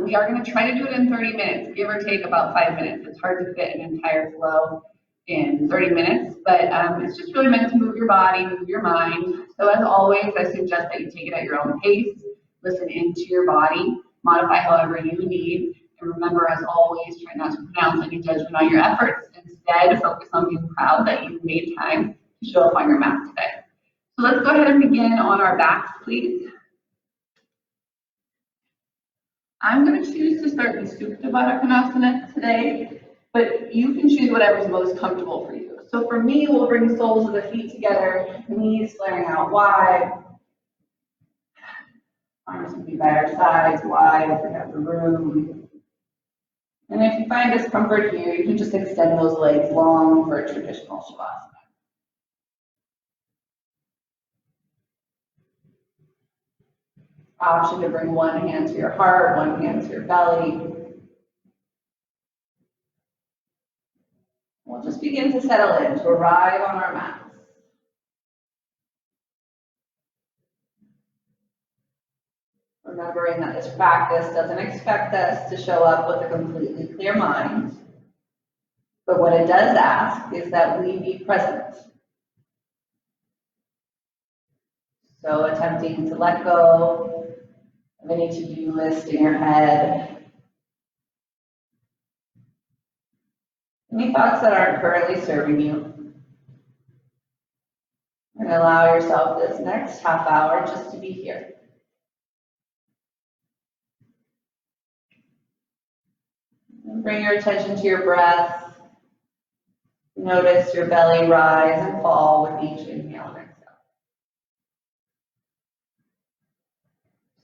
We are going to try to do it in 30 minutes, give or take about 5 minutes. It's hard to fit an entire flow in 30 minutes, but it's just really meant to move your body, move your mind. So as always, I suggest that you take it at your own pace, listen into your body, modify however you need, and remember, as always, try not to pronounce any judgment on your efforts. Instead, focus on being proud that you made time to show up on your mat today. So let's go ahead and begin on our backs, please. I'm going to choose to start with Supta Baddha Konasana today, but you can choose whatever is most comfortable for you. So for me, we'll bring the soles of the feet together, knees flaring out wide. Arms can be by our sides, wide if we have the room. And if you find discomfort here, you can just extend those legs long for a traditional Shavasana. Option to bring one hand to your heart, one hand to your belly. We'll just begin to settle in, to arrive on our mats. Remembering that this practice doesn't expect us to show up with a completely clear mind, but what it does ask is that we be present. So attempting to let go of any to-do list in your head, any thoughts that aren't currently serving you, and allow yourself this next half hour just to be here. And bring your attention to your breath. Notice your belly rise and fall with each inhale and exhale.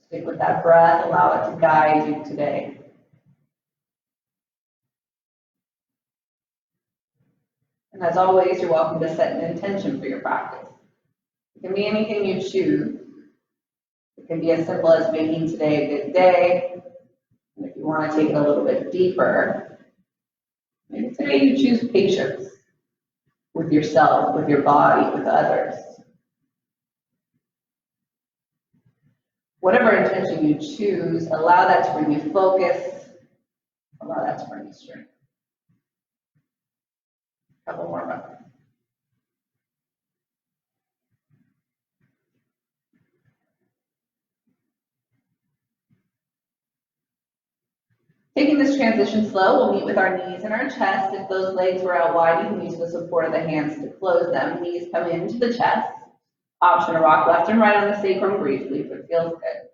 Stick with that breath, allow it to guide you today. And as always, you're welcome to set an intention for your practice. It can be anything you choose. It can be as simple as making today a good day. And if you want to take it a little bit deeper, maybe today you choose patience with yourself, with your body, with others. Whatever intention you choose, allow that to bring you focus, allow that to bring you strength. A couple more breaths. Taking this transition slow, we'll meet with our knees and our chest. If those legs were out wide, you can use the support of the hands to close them. Knees come into the chest. Option to rock left and right on the sacrum briefly if it feels good.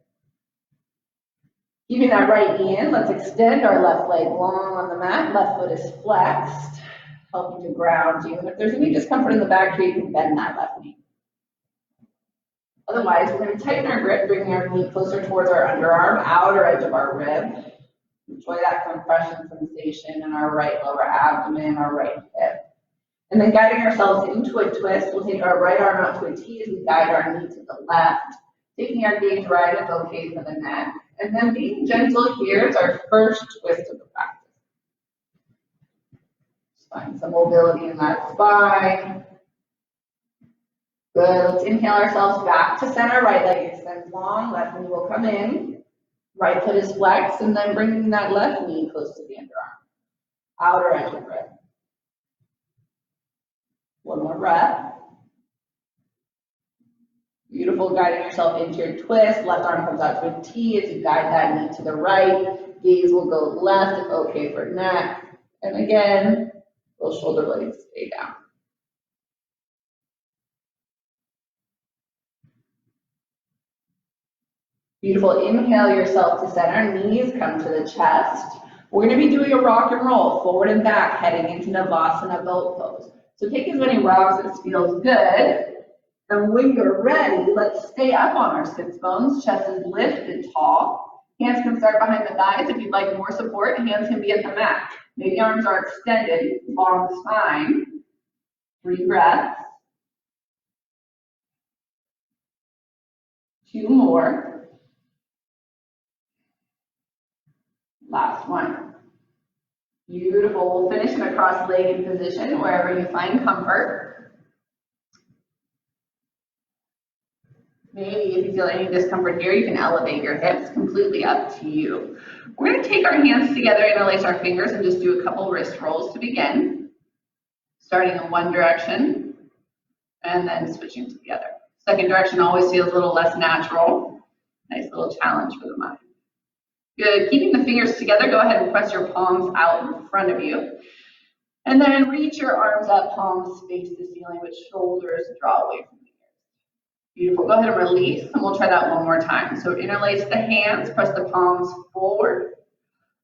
Keeping that right knee in, let's extend our left leg long on the mat. Left foot is flexed, helping to ground you. And if there's any discomfort in the back here, you can bend that left knee. Otherwise, we're going to tighten our grip, bringing our knee closer towards our underarm, outer edge of our rib. Enjoy that compression sensation in our right lower abdomen, our right hip. And then guiding ourselves into a twist, we'll take our right arm out to a T as we guide our knee to the left. Taking our gaze right is okay for the neck. And then being gentle here is our first twist of the practice. Just find some mobility in that spine. Good. Let's inhale ourselves back to center. Right leg extends long. Left knee will come in. Right foot is flexed, and then bringing that left knee close to the underarm. Outer edge of rib. One more breath. Beautiful, guiding yourself into your twist. Left arm comes out to a T as you guide that knee to the right. Gaze will go left if okay for neck. And again, those shoulder blades stay down. Beautiful, inhale yourself to center, knees come to the chest. We're going to be doing a rock and roll, forward and back, heading into Navasana boat pose. So take as many rocks as feels good. And when you're ready, let's stay up on our sits bones, chest is lifted tall. Hands can start behind the thighs. If you'd like more support, hands can be at the mat. Maybe arms are extended, long spine. 3 breaths. 2 more. Last one. Beautiful. We'll finish in a cross-legged position wherever you find comfort. Maybe if you feel any discomfort here, you can elevate your hips, completely up to you. We're going to take our hands together, interlace our fingers, and just do a couple wrist rolls to begin. Starting in one direction, and then switching to the other. Second direction always feels a little less natural. Nice little challenge for the mind. Good. Keeping the fingers together, go ahead and press your palms out in front of you. And then reach your arms up, palms face the ceiling with shoulders draw away from the ears. Beautiful. Go ahead and release, and we'll try that one more time. So interlace the hands, press the palms forward,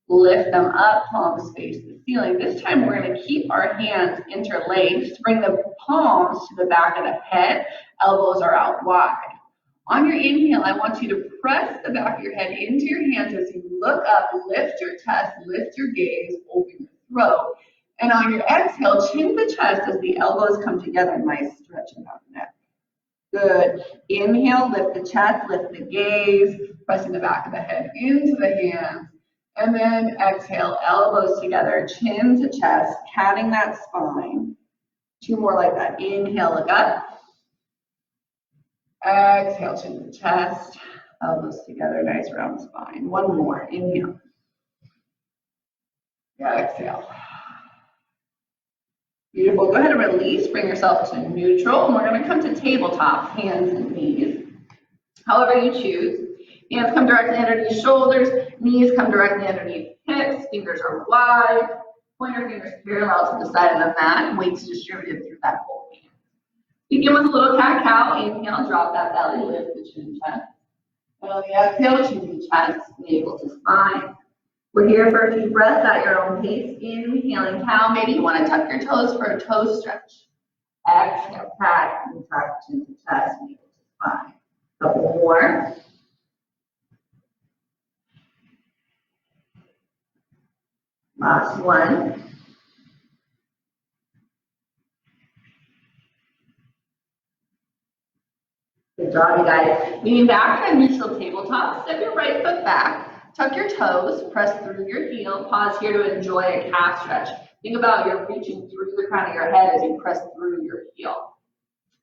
lift them up, palms face the ceiling. This time we're going to keep our hands interlaced, bring the palms to the back of the head, elbows are out wide. On your inhale, I want you to press the back of your head into your hands as you look up, lift your chest, lift your gaze, open your throat. And on your exhale, chin the chest as the elbows come together, nice stretching out the neck. Good. Inhale, lift the chest, lift the gaze, pressing the back of the head into the hands. And then exhale, elbows together, chin to chest, catting that spine. Two more like that. Inhale, look up. Exhale, chin to chest, elbows together, nice round spine. One more. Inhale. Exhale. Beautiful. Go ahead and release. Bring yourself to neutral. And we're going to come to tabletop, hands and knees. However you choose. Hands come directly underneath shoulders. Knees come directly underneath hips. Fingers are wide. Pointer fingers parallel to the side of the mat. Weights distributed through that whole hand. Begin with a little cat-cow. Inhale, drop that belly, lift the chin chest. And on the exhale, chin to chest, navel to spine. We're here for a few breaths at your own pace. Inhaling cow. Maybe you want to tuck your toes for a toe stretch. Exhale, cat, and tuck chin to chest, navel to spine. Couple more. Last one. Good job, you guys. Leaning back to a neutral tabletop. Step your right foot back. Tuck your toes. Press through your heel. Pause here to enjoy a calf stretch. Think about you're reaching through the crown of your head as you press through your heel.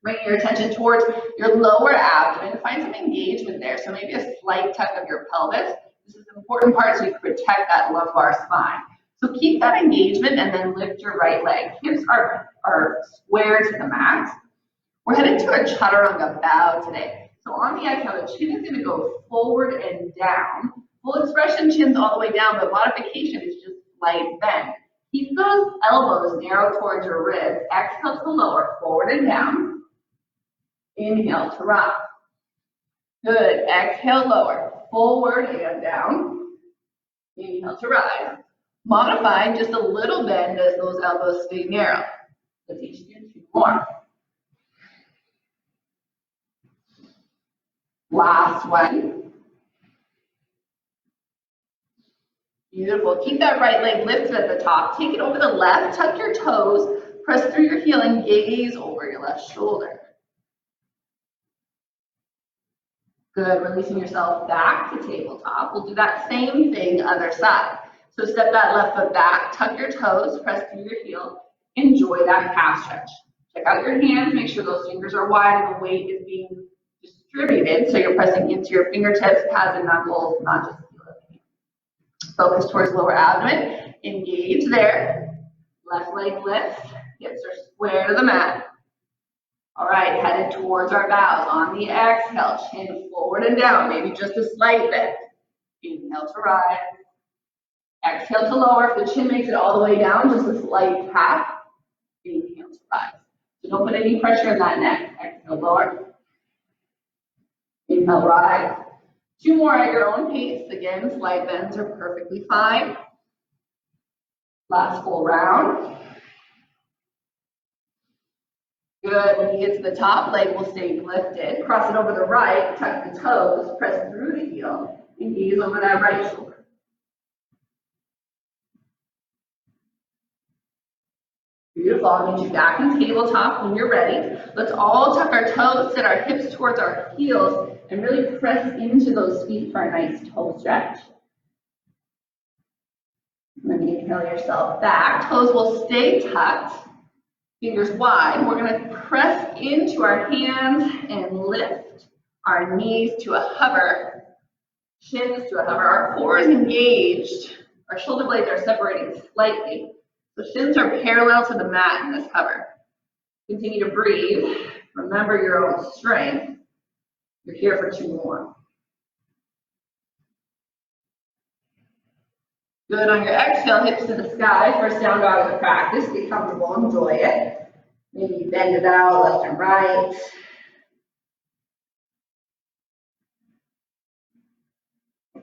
Bring your attention towards your lower abdomen. Find some engagement there. So maybe a slight tuck of your pelvis. This is an important part so you protect that lumbar spine. So keep that engagement and then lift your right leg. Hips are square to the mat. We're headed to a chaturanga bow today. So on the exhale, the chin is going to go forward and down. Full expression, chin's all the way down, but modification is just slight bend. Keep those elbows narrow towards your ribs. Exhale to lower, forward and down. Inhale to rise. Good. Exhale, lower, forward and down. Inhale to rise. Modify just a little bend as those elbows stay narrow. Let's each do two more. Last one. Beautiful. Keep that right leg lifted at the top. Take it over the left. Tuck your toes. Press through your heel and gaze over your left shoulder. Good. Releasing yourself back to tabletop. We'll do that same thing other side. So step that left foot back. Tuck your toes. Press through your heel. Enjoy that calf stretch. Check out your hands. Make sure those fingers are wide and the weight is being distributed, so you're pressing into your fingertips, pads and knuckles, not just the heel of the hand. Focus towards lower abdomen. Engage there. Left leg lifts. Hips are square to the mat. All right, headed towards our bows. On the exhale, chin forward and down. Maybe just a slight bend. Inhale to rise. Exhale to lower. If the chin makes it all the way down, just a slight tap. Inhale to rise. So don't put any pressure in that neck. Exhale, lower. Inhale, rise. Two more at your own pace. Again, slight bends are perfectly fine. Last full round. Good. When you get to the top, leg will stay lifted. Cross it over the right, tuck the toes, press through the heel, and gaze over that right shoulder. Beautiful. I'll meet you back in tabletop when you're ready. Let's all tuck our toes, set our hips towards our heels, and really press into those feet for a nice toe stretch. And then inhale yourself back. Toes will stay tucked, fingers wide. We're going to press into our hands and lift. our knees to a hover, shins to a hover. Our core is engaged. Our shoulder blades are separating slightly. So shins are parallel to the mat in this hover. Continue to breathe. Remember your own strength. You're here for 2 more. Good. On your exhale, hips to the sky. First down dog of the practice. Get comfortable. Enjoy it. Maybe bend it out left and right.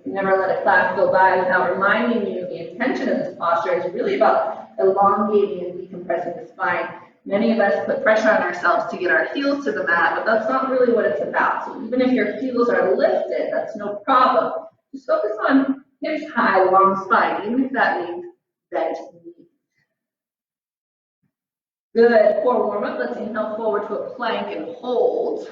Never let a class go by without reminding you the intention of this posture is really about elongating and decompressing the spine. Many of us put pressure on ourselves to get our heels to the mat, but that's not really what it's about. So even if your heels are lifted, that's no problem. Just focus on hips high, long spine, even if that means bent knees. Good. For warm-up, let's inhale forward to a plank and hold.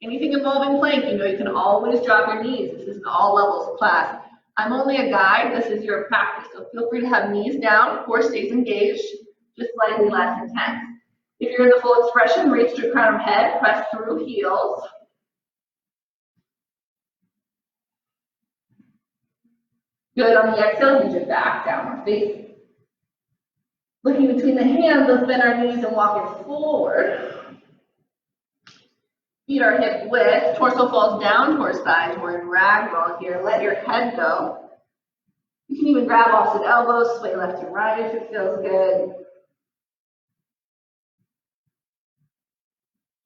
Anything involving plank, you know you can always drop your knees. This is an all levels class. I'm only a guide. This is your practice. So feel free to have knees down. Core stays engaged, just slightly less intense. If you're in the full expression, reach to crown of head, press through heels. Good. On the exhale, hinge it back, downward facing. Looking between the hands, let's bend our knees and walk it forward. Feet are hip width, torso falls down towards thighs. We're in ragdoll here. Let your head go. You can even grab opposite elbows, sway left to right if it feels good.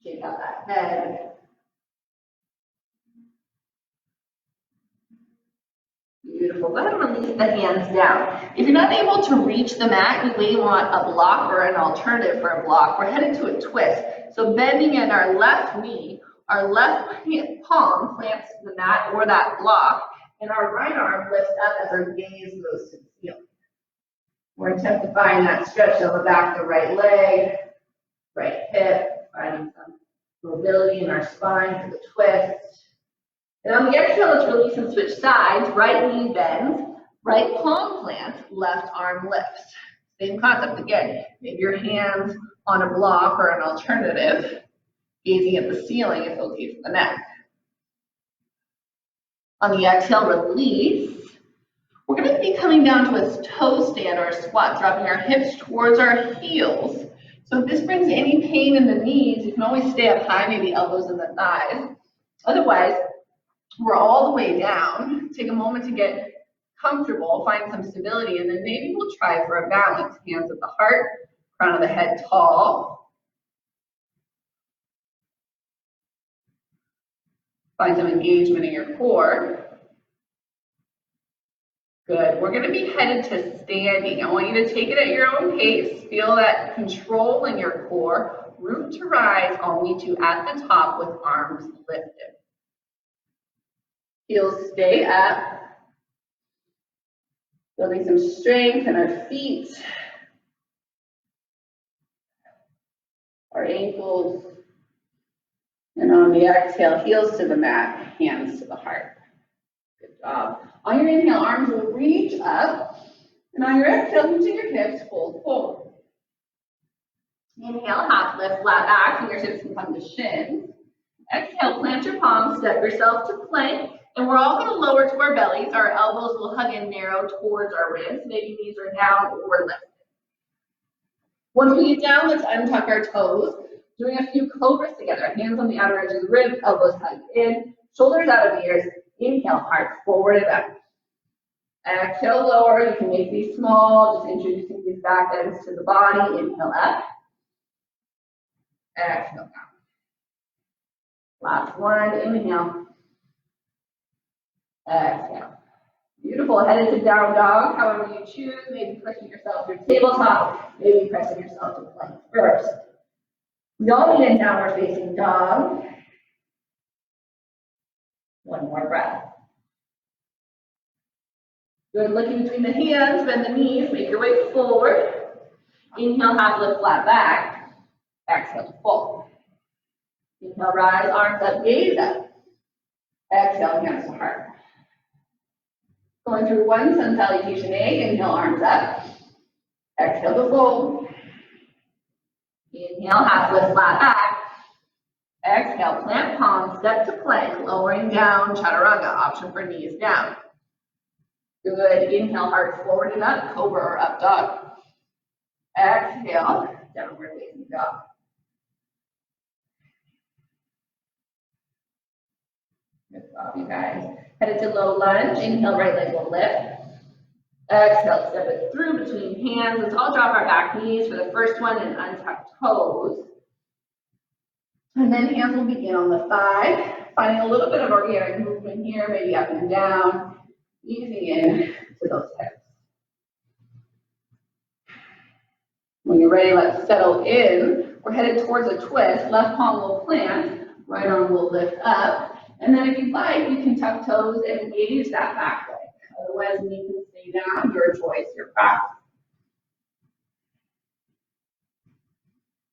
Shake out that head. Beautiful. Go ahead and release the hands down. If you're not able to reach the mat, you may want a block or an alternative for a block. We're headed to a twist. So bending in our left knee, our left palm clamps to the mat or that block, and our right arm lifts up as our gaze goes to the ceiling. We're intensifying that stretch on the back of the right leg, right hip, finding some mobility in our spine for the twist. And on the exhale, let's release and switch sides. Right knee bends, right palm plants, left arm lifts. Same concept again. Maybe your hands on a block or an alternative, gazing at the ceiling if okay for the neck. On the exhale, release. We're going to be coming down to a toe stand or a squat, dropping our hips towards our heels. So if this brings any pain in the knees, you can always stay up high, maybe elbows in the thighs. Otherwise, we're all the way down. Take a moment to get comfortable, find some stability, and then maybe we'll try for a balance. Hands at the heart, crown of the head tall. Find some engagement in your core. Good. We're going to be headed to standing. I want you to take it at your own pace. Feel that control in your core. Root to rise. I'll meet you at the top with arms lifted. Heels stay up. Building some strength in our feet, our ankles, and on the exhale, heels to the mat, hands to the heart. Good job. On your inhale, arms will reach up, and on your exhale, reaching your hips, fold forward. Inhale, half lift, flat back, fingertips can come to shins. Exhale, plant your palms, step yourself to plank. And we're all going to lower to our bellies. Our elbows will hug and narrow towards our ribs. Maybe knees are down or lifted. Once we get down, let's untuck our toes. Doing a few cobras together. Hands on the outer edge of the ribs, elbows hugged in, shoulders out of the ears. Inhale, heart forward and up. Exhale, lower. You can make these small, just introducing these back ends to the body. Inhale up. Exhale down. Last one. Inhale. Exhale. Beautiful. Headed to down dog, however you choose. Maybe pushing yourself through tabletop. Maybe pressing yourself to plank first. We all need a downward facing dog. One more breath. Good. Looking between the hands, bend the knees, make your way forward. Inhale, half lift, flat back. Exhale to fold. Inhale, rise, arms up, gaze up. Exhale, hands to heart. Going through one sun salutation A, inhale, arms up. Exhale to fold. Inhale, half lift, flat back. Exhale, plant palms, step to plank, lowering down, chaturanga, option for knees down. Good, inhale, heart forward and up, cobra or up dog. Exhale, downward facing dog. Good job, you guys. Headed to low lunge, inhale, right leg will lift. Exhale, step it through between hands. Let's all drop our back knees for the first one and untuck toes. And then hands will begin on the thigh, finding a little bit of organic movement here, maybe up and down, easing in to those hips. When you're ready, let's settle in. We're headed towards a twist. Left palm will plant, right arm will lift up. And then if you'd like, you can tuck toes and engage that back leg. Otherwise, knee can stay down, your choice, your practice.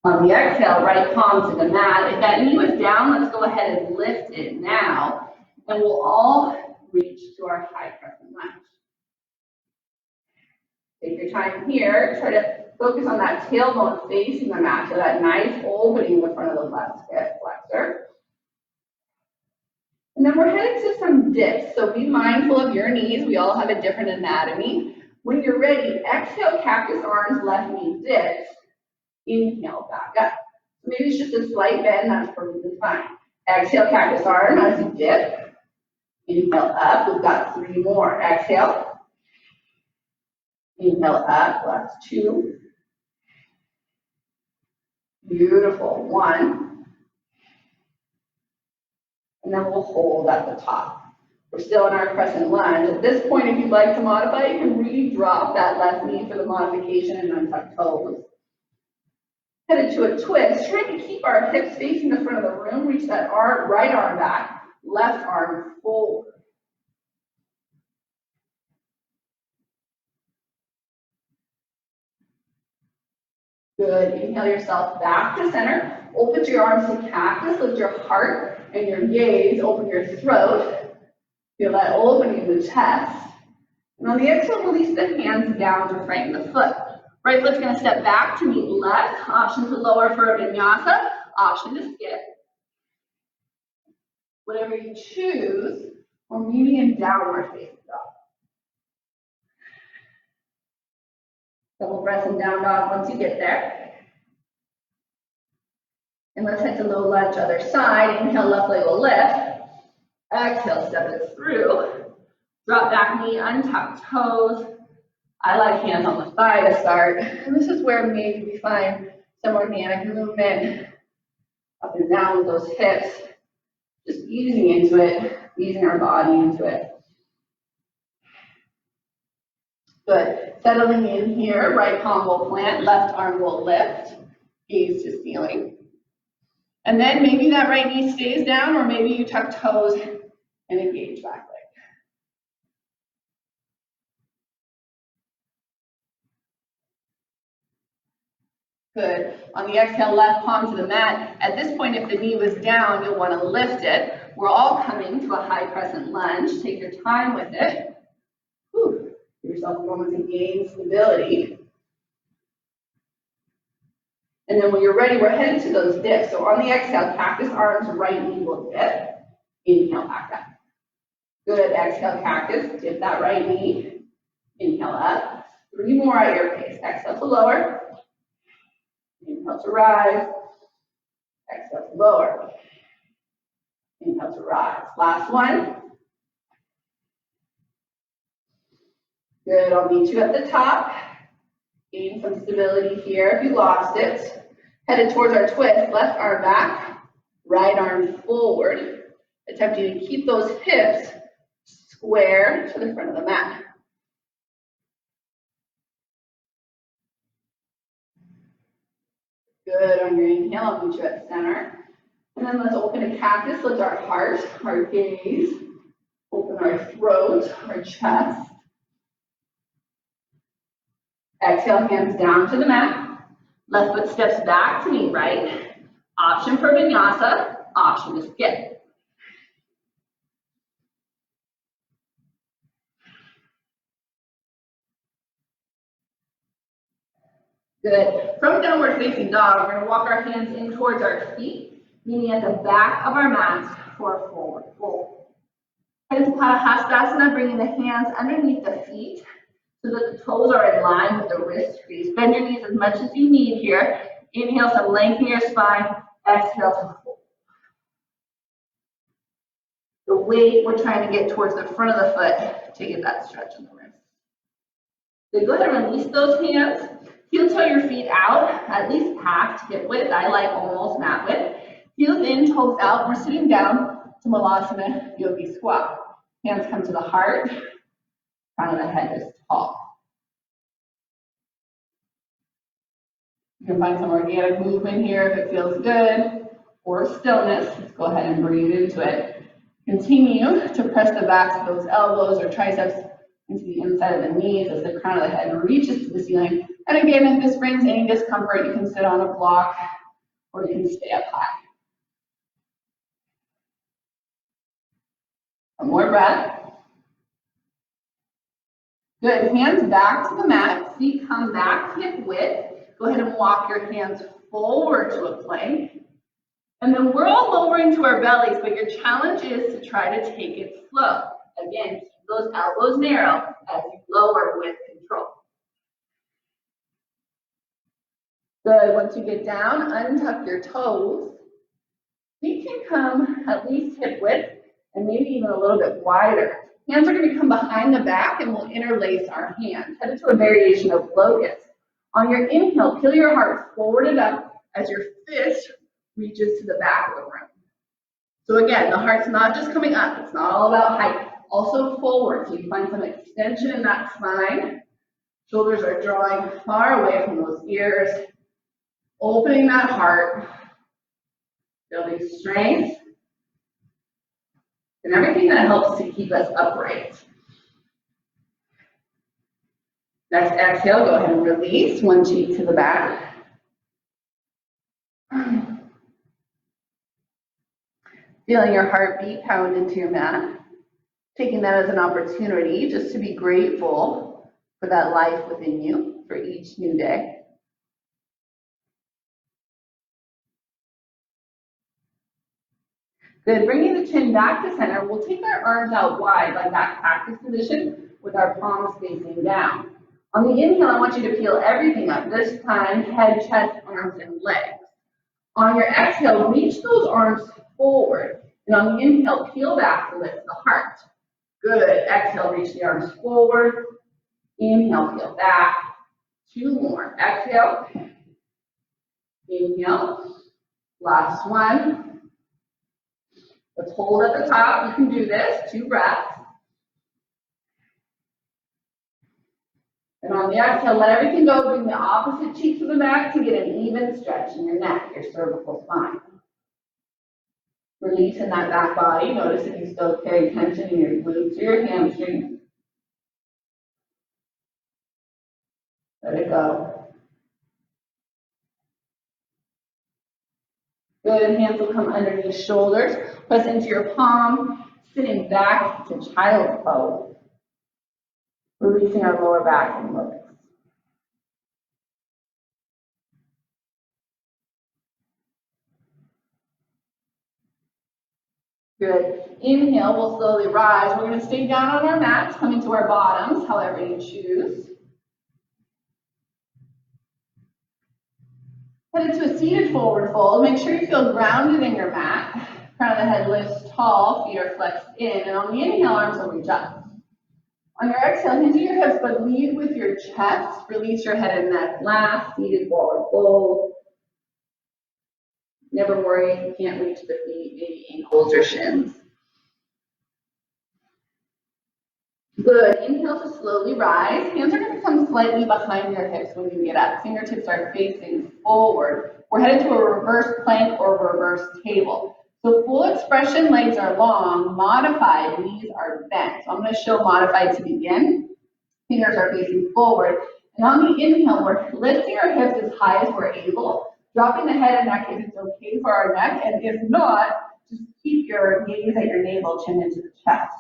On the exhale, right palm to the mat. If that knee was down, let's go ahead and lift it now. And we'll all reach to our high crescent lunge. Take your time here. Try to focus on that tailbone facing the mat, so that nice opening in the front of the left hip flexor. And then we're headed to some dips, so be mindful of your knees. We all have a different anatomy. When you're ready, exhale, cactus arms, left knee dips. Inhale, back up. Maybe it's just a slight bend, that's perfectly fine. Exhale, cactus arm as you dip. Inhale up, we've got 3 more. Exhale. Inhale up, last 2. Beautiful, 1. And then we'll hold at the top. We're still in our crescent lunge. At this point, if you'd like to modify, you can really drop that left knee for the modification and untuck toes. Headed to a twist, trying to keep our hips facing the front of the room. Reach that right arm back, left arm forward. Good, inhale yourself back to center. Open your arms to cactus, lift your heart and your gaze, open your throat. Feel that opening in the chest. And on the exhale, release the hands down to frame the foot. Right foot's going to step back to meet left. Option to lower for a vinyasa. Option to skip. Whatever you choose, or meeting in downward facing dog. Double breath in down dog once you get there. And let's head to low lunge, other side. Inhale, left leg will lift. Exhale, step it through. Drop back knee, untuck toes. I like hands on the thigh to start. And this is where maybe we find some organic movement up and down with those hips. Just easing into it, easing our body into it. Good. Settling in here, right palm will plant, left arm will lift, gaze to ceiling. And then maybe that right knee stays down, or maybe you tuck toes and engage back leg. Good. On the exhale, left palm to the mat. At this point, if the knee was down, you'll want to lift it. We're all coming to a high crescent lunge. Take your time with it. Whew. Give yourself a moment to gain stability. And then when you're ready, we're headed to those dips. So on the exhale, cactus arms, right knee will dip. Inhale, back up. Good. Exhale, cactus. Dip that right knee. Inhale up. 3 more at your pace. Exhale to lower. Inhale to rise. Exhale to lower. Inhale to rise. Last one. Good. I'll meet you at the top. Gain some stability here if you lost it. Headed towards our twist. Left arm back. Right arm forward. Attempting to keep those hips square to the front of the mat. Good. On your inhale, I'll meet you at center. And then let's open a cactus. Lift our heart, our gaze. Open our throat, our chest. Exhale, hands down to the mat. Left foot steps back to meet right. Option for vinyasa, option to skip. Good. From downward facing dog, we're going to walk our hands in towards our feet. meaning at the back of our mats for a forward fold. Head into Padahastasana, bringing the hands underneath the feet so that the toes are in line with the wrist crease. Bend your knees as much as you need here. Inhale to lengthen your spine. Exhale to fold. The weight, we're trying to get towards the front of the foot to get that stretch in the wrist. Then go ahead and release those hands. Heel toe your feet out, at least past hip width. I like almost mat width. Heels in, toes out. We're sitting down to Malasana Yogi Squat. Hands come to the heart. Crown of the head is tall. You can find some organic movement here if it feels good, or stillness. Let's go ahead and breathe into it. Continue to press the backs of those elbows or triceps into the inside of the knees as the crown of the head reaches to the ceiling. And again, if this brings any discomfort, you can sit on a block or you can stay up high. One more breath. Good. Hands back to the mat. Feet come back hip width. Go ahead and walk your hands forward to a plank. And then we're all lowering to our bellies, but your challenge is to try to take it slow. Again, keep those elbows narrow as you lower with control. Good. Once you get down, untuck your toes. Feet can come at least hip width and maybe even a little bit wider. Hands are going to come behind the back and we'll interlace our hands. Head into a variation of locust. On your inhale, peel your heart forward and up as your fist reaches to the back of the room. So again, the heart's not just coming up. It's not all about height. Also forward. So you find some extension in that spine. Shoulders are drawing far away from those ears. Opening that heart. Building strength. And everything that helps to keep us upright. Next exhale, go ahead and release. One cheek to the back. Feeling your heartbeat pound into your mat. Taking that as an opportunity just to be grateful for that life within you for each new day. Good. Bringing the chin back to center, we'll take our arms out wide like that practice position with our palms facing down. On the inhale, I want you to peel everything up. This time, head, chest, arms, and legs. On your exhale, reach those arms forward. And on the inhale, peel back to lift the heart. Good. Exhale, reach the arms forward. Inhale, peel back. Two more. Exhale. Inhale. Last one. Let's hold at the top. You can do this. 2 breaths. And on the exhale, let everything go. Bring the opposite cheek to the back to get an even stretch in your neck, your cervical spine. Releasing that back body. Notice if you still carry tension in your glutes or your hamstrings. Let it go. Good. Hands will come underneath shoulders. Press into your palm. Sitting back to child's pose. Releasing our lower back and lotus. Good. Inhale, we'll slowly rise. We're going to stay down on our mats, coming to our bottoms, however you choose. Head into a seated forward fold. Make sure you feel grounded in your mat. Crown of the head lifts tall, feet are flexed in, and on the inhale, arms will reach up. On your exhale, hinge your hips, but lead with your chest. Release your head and neck last, seated forward fold. Never worry if you can't reach the feet, maybe ankles or shins. Good. Inhale to slowly rise. Hands are going to come slightly behind your hips when you get up. Fingertips are facing forward. We're headed to a reverse plank or reverse table. So full expression, legs are long. Modified, knees are bent. So I'm going to show modified to begin. Fingers are facing forward. And on the inhale, we're lifting our hips as high as we're able. Dropping the head and neck if it's okay for our neck. And if not, just keep your gaze at your navel, chin into the chest.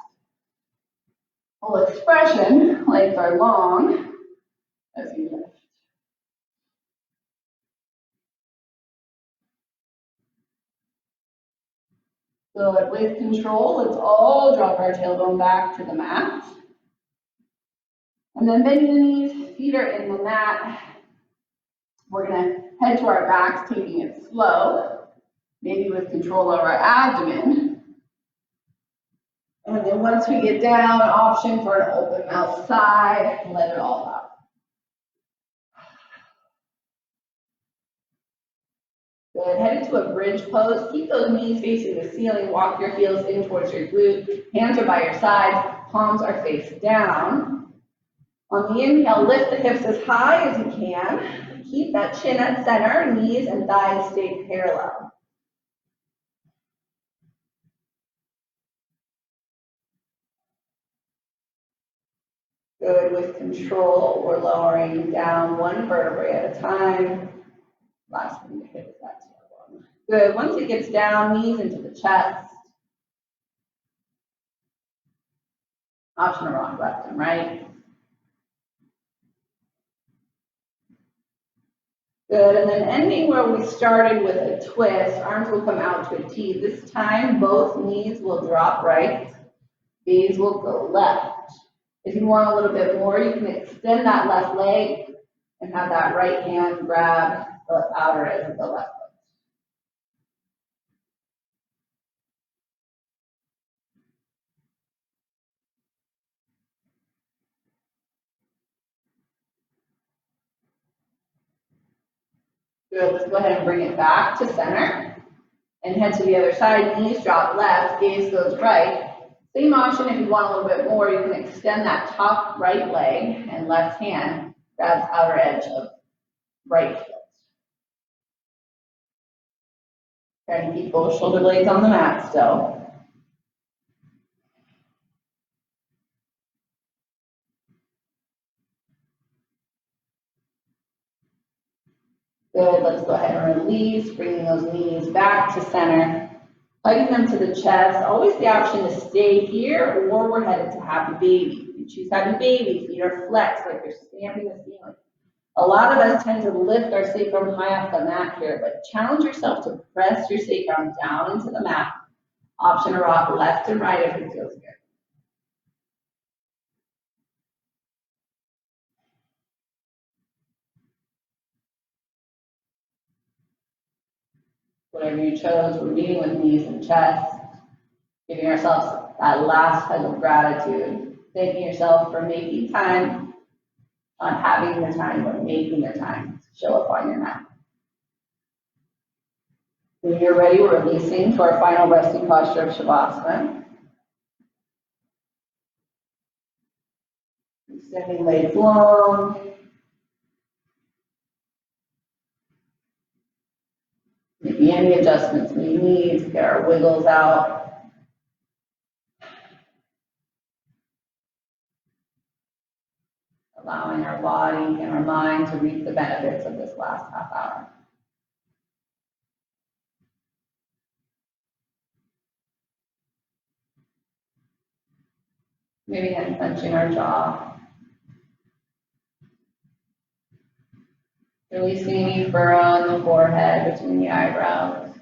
Full expression, legs are long as you lift. Good, with control, let's all drop our tailbone back to the mat. And then bend the knees, feet are in the mat. We're gonna head to our backs, taking it slow, maybe with control over our abdomen. And then once we get down, option for an open mouth sigh, let it all out. Good, head into a bridge pose. Keep those knees facing the ceiling. Walk your heels in towards your glute. Hands are by your sides. Palms are face down. On the inhale, lift the hips as high as you can. Keep that chin at center. Knees and thighs stay parallel. Good, with control, we're lowering down one vertebrae at a time. Last thing to hit is that tailbone. Good, once it gets down, knees into the chest. Option to rock left and right. Good, and then ending where we started with a twist, arms will come out to a T. This time, both knees will drop right, gaze will go left. If you want a little bit more, you can extend that left leg and have that right hand grab the outer edge of the left foot. Good, let's go ahead and bring it back to center and head to the other side. Knees drop left, gaze goes right. Same option if you want a little bit more, you can extend that top right leg and left hand grabs outer edge of right foot. Try to keep both shoulder blades on the mat still. Good, let's go ahead and release, bringing those knees back to center. Hugging them to the chest, always the option to stay here or we're headed to happy baby. You choose happy baby, feet are flexed like you're stamping the ceiling. A lot of us tend to lift our sacrum high off the mat here, but challenge yourself to press your sacrum down into the mat. Option to rock left and right if it feels good. Whatever you chose, we're meeting with knees and chest. Giving ourselves that last hug of gratitude. Thanking yourself for making time, not having the time, but making the time to show up on your mat. When you're ready, we're releasing to our final resting posture of Shavasana. Extending legs long. Maybe any adjustments we need to get our wiggles out. Allowing our body and our mind to reap the benefits of this last half hour. Maybe unclenching our jaw. Releasing any furrow on the forehead between the eyebrows.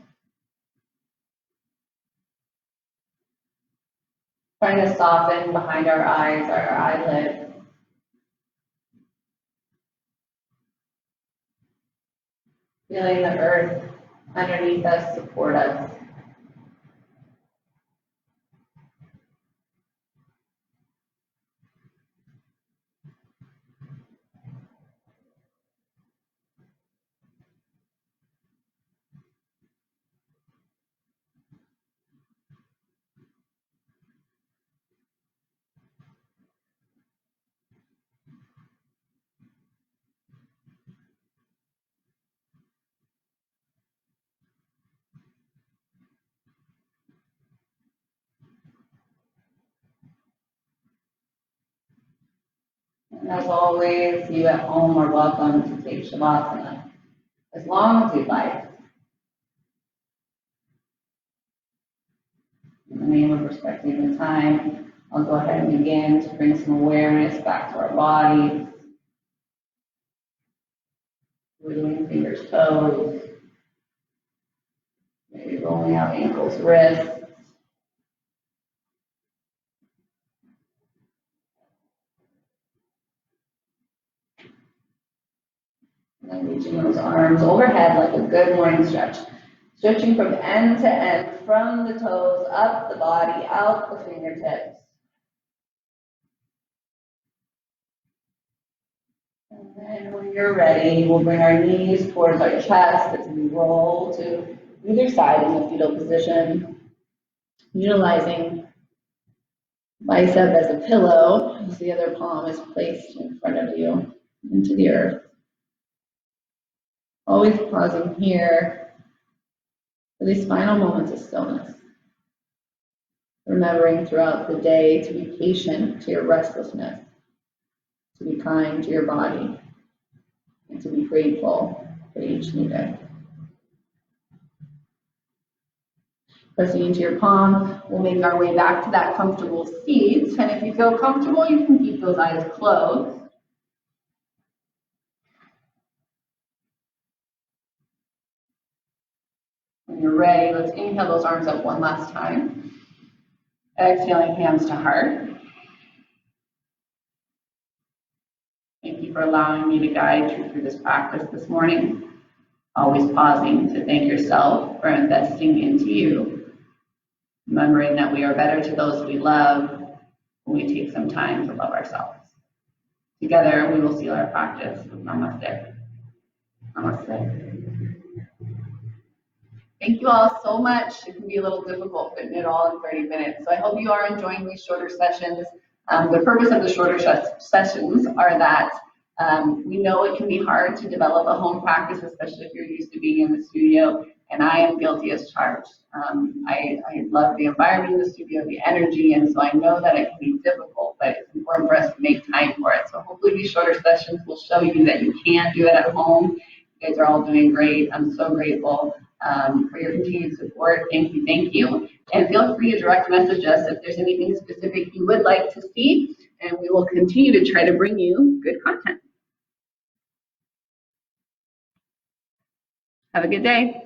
Trying to soften behind our eyes, our eyelids. Feeling the earth underneath us support us. And as always, you at home are welcome to take Shavasana as long as you'd like. In the name of respecting the time, I'll go ahead and begin to bring some awareness back to our bodies. Wiggling fingers, toes. Maybe rolling out ankles, wrists. And then reaching those arms overhead like a good morning stretch. Stretching from end to end, from the toes, up the body, out the fingertips. And then when you're ready, we'll bring our knees towards our chest as we roll to either side in the fetal position, utilizing bicep as a pillow as the other palm is placed in front of you into the earth. Always pausing here for these final moments of stillness. Remembering throughout the day to be patient to your restlessness, to be kind to your body, and to be grateful for each new day. Pressing into your palm, we'll make our way back to that comfortable seat. And if you feel comfortable, you can keep those eyes closed. When you're ready, let's inhale those arms up one last time. Exhaling, hands to heart. Thank you for allowing me to guide you through this practice this morning. Always pausing to thank yourself for investing into you. Remembering that we are better to those we love when we take some time to love ourselves. Together, we will seal our practice with Namaste. Namaste. Thank you all so much. It can be a little difficult fitting it all in 30 minutes. So I hope you are enjoying these shorter sessions. The purpose of the shorter sessions are that we know it can be hard to develop a home practice, especially if you're used to being in the studio, and I am guilty as charged. I love the environment in the studio, the energy, and so I know that it can be difficult, but it's important for us to make time for it. So hopefully these shorter sessions will show you that you can do it at home. You guys are all doing great. I'm so grateful for your continued support. Thank you, thank you. And feel free to direct message us if there's anything specific you would like to see, and we will continue to try to bring you good content. Have a good day.